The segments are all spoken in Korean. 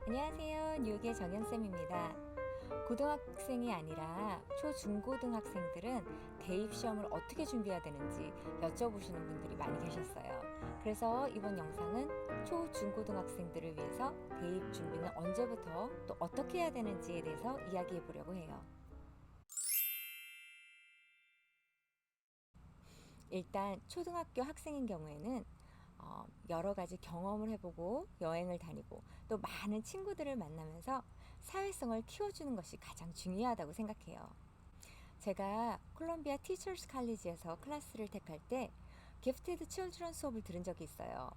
안녕하세요. 뉴욕의 정연쌤입니다. 고등학생이 아니라 초중고등학생들은 대입 시험을 어떻게 준비해야 되는지 여쭤보시는 분들이 많이 계셨어요. 그래서 이번 영상은 초중고등학생들을 위해서 대입 준비는 언제부터 또 어떻게 해야 되는지에 대해서 이야기해 보려고 해요. 일단 초등학교 학생인 경우에는 여러 가지 경험을 해보고 여행을 다니고 또 많은 친구들을 만나면서 사회성을 키워주는 것이 가장 중요하다고 생각해요. 제가 콜롬비아 티처스 칼리지에서 클래스를 택할 때 기프티드 칠드런 수업을 들은 적이 있어요.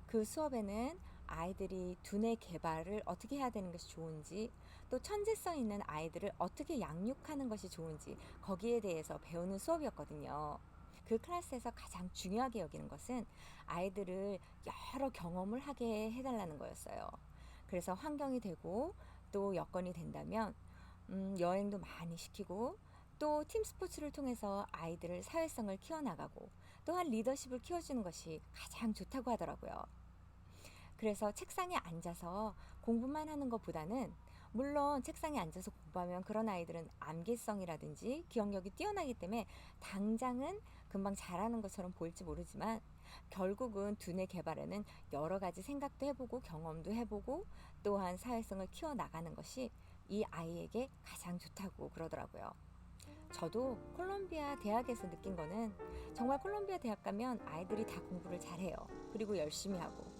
그 수업에는 아이들이 두뇌 개발을 어떻게 해야 되는 것이 좋은지, 또 천재성 있는 아이들을 어떻게 양육하는 것이 좋은지 거기에 대해서 배우는 수업이었거든요. 그 클래스에서 가장 중요하게 여기는 것은 아이들을 여러 경험을 하게 해달라는 거였어요. 그래서 환경이 되고 또 여건이 된다면 여행도 많이 시키고 또 팀 스포츠를 통해서 아이들을 사회성을 키워나가고 또한 리더십을 키워주는 것이 가장 좋다고 하더라고요. 그래서 책상에 앉아서 공부만 하는 것보다는, 물론 책상에 앉아서 공부하면 그런 아이들은 암기성이라든지 기억력이 뛰어나기 때문에 당장은 금방 잘하는 것처럼 보일지 모르지만 결국은 두뇌 개발에는 여러 가지 생각도 해보고 경험도 해보고 또한 사회성을 키워나가는 것이 이 아이에게 가장 좋다고 그러더라고요. 저도 콜롬비아 대학에서 느낀 거는, 정말 콜롬비아 대학 가면 아이들이 다 공부를 잘해요. 그리고 열심히 하고.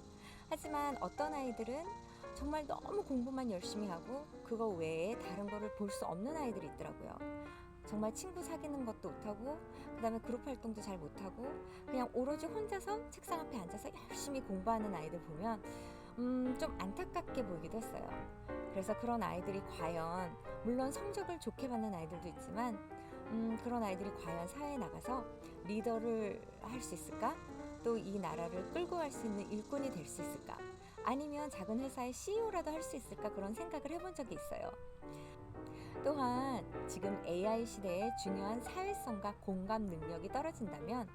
하지만 어떤 아이들은 정말 너무 공부만 열심히 하고 그거 외에 다른 거를 볼 수 없는 아이들이 있더라고요. 정말 친구 사귀는 것도 못하고 그다음에 그룹 활동도 잘 못하고 그냥 오로지 혼자서 책상 앞에 앉아서 열심히 공부하는 아이들 보면 좀 안타깝게 보이기도 했어요. 그래서 그런 아이들이 과연, 물론 성적을 좋게 받는 아이들도 있지만 그런 아이들이 과연 사회에 나가서 리더를 할 수 있을까? 또 이 나라를 끌고 갈 수 있는 일꾼이 될 수 있을까? 아니면 작은 회사의 CEO라도 할 수 있을까? 그런 생각을 해본 적이 있어요. 또한 지금 AI 시대에 중요한 사회성과 공감 능력이 떨어진다면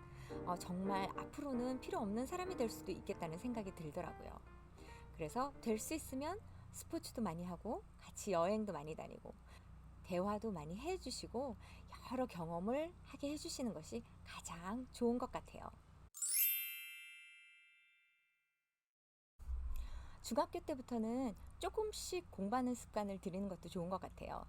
정말 앞으로는 필요 없는 사람이 될 수도 있겠다는 생각이 들더라고요. 그래서 될 수 있으면 스포츠도 많이 하고 같이 여행도 많이 다니고 대화도 많이 해주시고 여러 경험을 하게 해주시는 것이 가장 좋은 것 같아요. 중학교 때부터는 조금씩 공부하는 습관을 들이는 것도 좋은 것 같아요.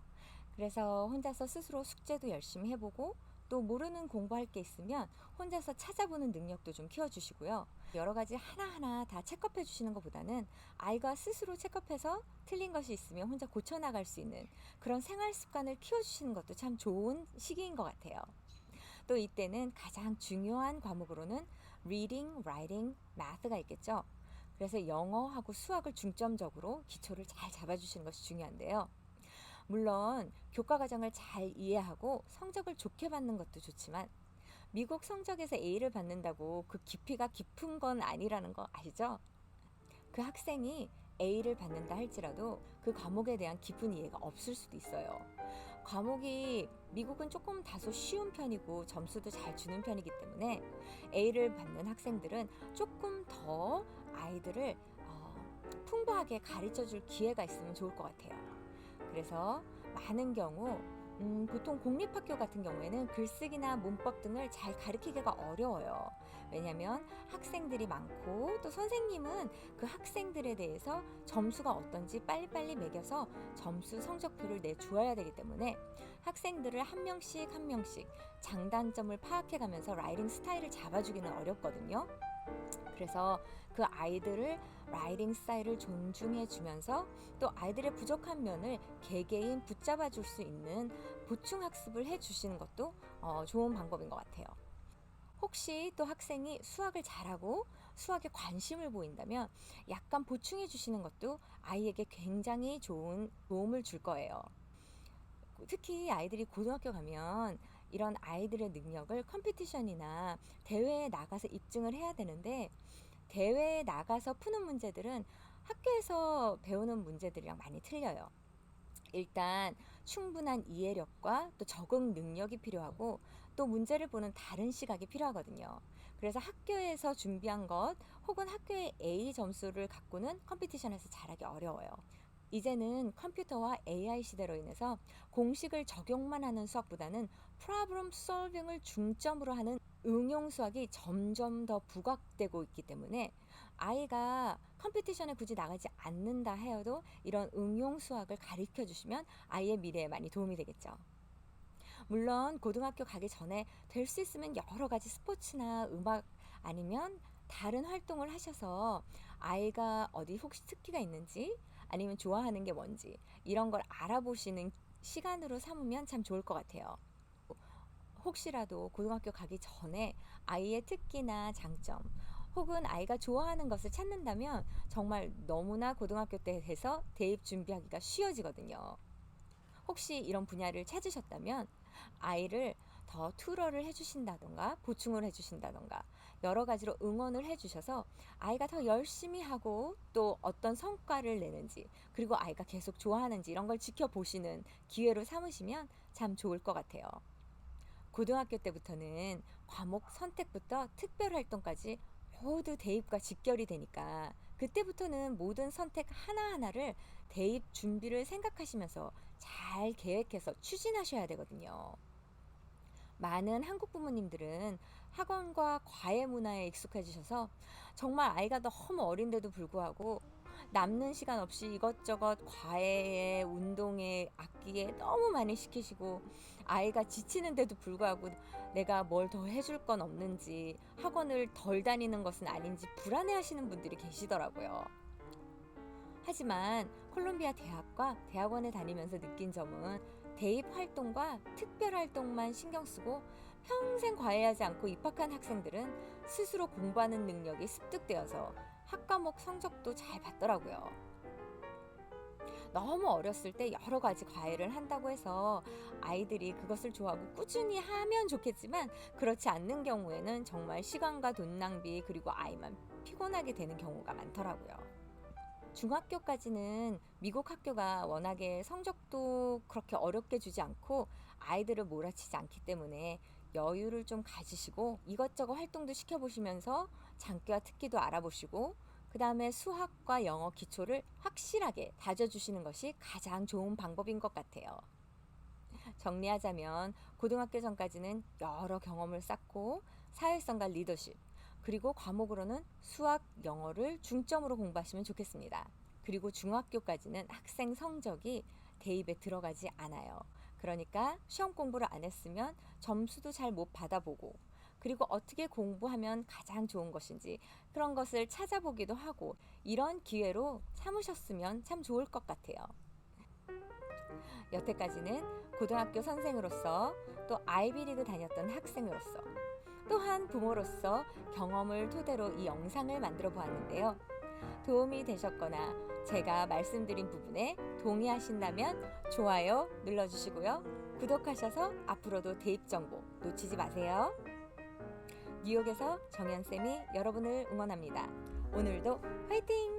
그래서 혼자서 스스로 숙제도 열심히 해보고 또 모르는 공부할 게 있으면 혼자서 찾아보는 능력도 좀 키워주시고요. 여러 가지 하나하나 다 체크해 주시는 것보다는 아이가 스스로 체크해서 틀린 것이 있으면 혼자 고쳐나갈 수 있는 그런 생활 습관을 키워주시는 것도 참 좋은 시기인 것 같아요. 또 이때는 가장 중요한 과목으로는 reading, writing, math가 있겠죠. 그래서 영어하고 수학을 중점적으로 기초를 잘 잡아주시는 것이 중요한데요. 물론 교과 과정을 잘 이해하고 성적을 좋게 받는 것도 좋지만 미국 성적에서 A를 받는다고 그 깊이가 깊은 건 아니라는 거 아시죠? 그 학생이 A를 받는다 할지라도 그 과목에 대한 깊은 이해가 없을 수도 있어요. 과목이 미국은 조금 다소 쉬운 편이고 점수도 잘 주는 편이기 때문에 A를 받는 학생들은 조금 더 아이들을 풍부하게 가르쳐 줄 기회가 있으면 좋을 것 같아요. 그래서 많은 경우 보통 공립학교 같은 경우에는 글쓰기나 문법 등을 잘 가르치기가 어려워요. 왜냐하면 학생들이 많고 또 선생님은 그 학생들에 대해서 점수가 어떤지 빨리빨리 매겨서 점수 성적표를 내주어야 되기 때문에 학생들을 한 명씩 한 명씩 장단점을 파악해가면서 라이팅 스타일을 잡아주기는 어렵거든요. 그래서 그 아이들을 라이팅 스타일을 존중해 주면서 또 아이들의 부족한 면을 개개인 붙잡아 줄 수 있는 보충 학습을 해 주시는 것도 좋은 방법인 것 같아요. 혹시 또 학생이 수학을 잘하고 수학에 관심을 보인다면 약간 보충해 주시는 것도 아이에게 굉장히 좋은 도움을 줄 거예요. 특히 아이들이 고등학교 가면 이런 아이들의 능력을 컴피티션이나 대회에 나가서 입증을 해야 되는데, 대회에 나가서 푸는 문제들은 학교에서 배우는 문제들이랑 많이 틀려요. 일단 충분한 이해력과 또 적응 능력이 필요하고 또 문제를 보는 다른 시각이 필요하거든요. 그래서 학교에서 준비한 것 혹은 학교의 A 점수를 갖고는 컴피티션에서 잘하기 어려워요. 이제는 컴퓨터와 AI 시대로 인해서 공식을 적용만 하는 수학보다는 프로블럼 솔빙을 중점으로 하는 응용 수학이 점점 더 부각되고 있기 때문에 아이가 컴피티션에 굳이 나가지 않는다 해도 이런 응용 수학을 가르쳐 주시면 아이의 미래에 많이 도움이 되겠죠. 물론 고등학교 가기 전에 될 수 있으면 여러 가지 스포츠나 음악 아니면 다른 활동을 하셔서 아이가 어디 혹시 특기가 있는지 아니면 좋아하는 게 뭔지 이런 걸 알아보시는 시간으로 삼으면 참 좋을 것 같아요. 혹시라도 고등학교 가기 전에 아이의 특기나 장점 혹은 아이가 좋아하는 것을 찾는다면 정말 너무나 고등학교 때 돼서 대입 준비하기가 쉬워지거든요. 혹시 이런 분야를 찾으셨다면 아이를 더 투러를 해주신다던가 보충을 해주신다던가 여러 가지로 응원을 해주셔서 아이가 더 열심히 하고 또 어떤 성과를 내는지 그리고 아이가 계속 좋아하는지 이런 걸 지켜보시는 기회로 삼으시면 참 좋을 것 같아요. 고등학교 때부터는 과목 선택부터 특별활동까지 모두 대입과 직결이 되니까 그때부터는 모든 선택 하나하나를 대입 준비를 생각하시면서 잘 계획해서 추진하셔야 되거든요. 많은 한국 부모님들은 학원과 과외 문화에 익숙해지셔서 정말 아이가 너무 어린데도 불구하고 남는 시간 없이 이것저것 과외에 운동에 악기에 너무 많이 시키시고 아이가 지치는데도 불구하고 내가 뭘 더 해줄 건 없는지 학원을 덜 다니는 것은 아닌지 불안해 하시는 분들이 계시더라고요. 하지만 콜롬비아 대학과 대학원에 다니면서 느낀 점은 대입 활동과 특별 활동만 신경 쓰고 평생 과외하지 않고 입학한 학생들은 스스로 공부하는 능력이 습득되어서 학과목 성적도 잘 받더라고요. 너무 어렸을 때 여러 가지 과외를 한다고 해서 아이들이 그것을 좋아하고 꾸준히 하면 좋겠지만 그렇지 않는 경우에는 정말 시간과 돈 낭비 그리고 아이만 피곤하게 되는 경우가 많더라고요. 중학교까지는 미국 학교가 워낙에 성적도 그렇게 어렵게 주지 않고 아이들을 몰아치지 않기 때문에 여유를 좀 가지시고 이것저것 활동도 시켜보시면서 장기와 특기도 알아보시고 그 다음에 수학과 영어 기초를 확실하게 다져주시는 것이 가장 좋은 방법인 것 같아요. 정리하자면 고등학교 전까지는 여러 경험을 쌓고 사회성과 리더십 그리고 과목으로는 수학, 영어를 중점으로 공부하시면 좋겠습니다. 그리고 중학교까지는 학생 성적이 대입에 들어가지 않아요. 그러니까 시험 공부를 안 했으면 점수도 잘 못 받아보고 그리고 어떻게 공부하면 가장 좋은 것인지 그런 것을 찾아보기도 하고 이런 기회로 삼으셨으면 참 좋을 것 같아요. 여태까지는 고등학교 선생으로서 또 아이비리그 다녔던 학생으로서 또한 부모로서 경험을 토대로 이 영상을 만들어 보았는데요. 도움이 되셨거나 제가 말씀드린 부분에 동의하신다면 좋아요 눌러주시고요. 구독하셔서 앞으로도 대입 정보 놓치지 마세요. 뉴욕에서 정연쌤이 여러분을 응원합니다. 오늘도 화이팅!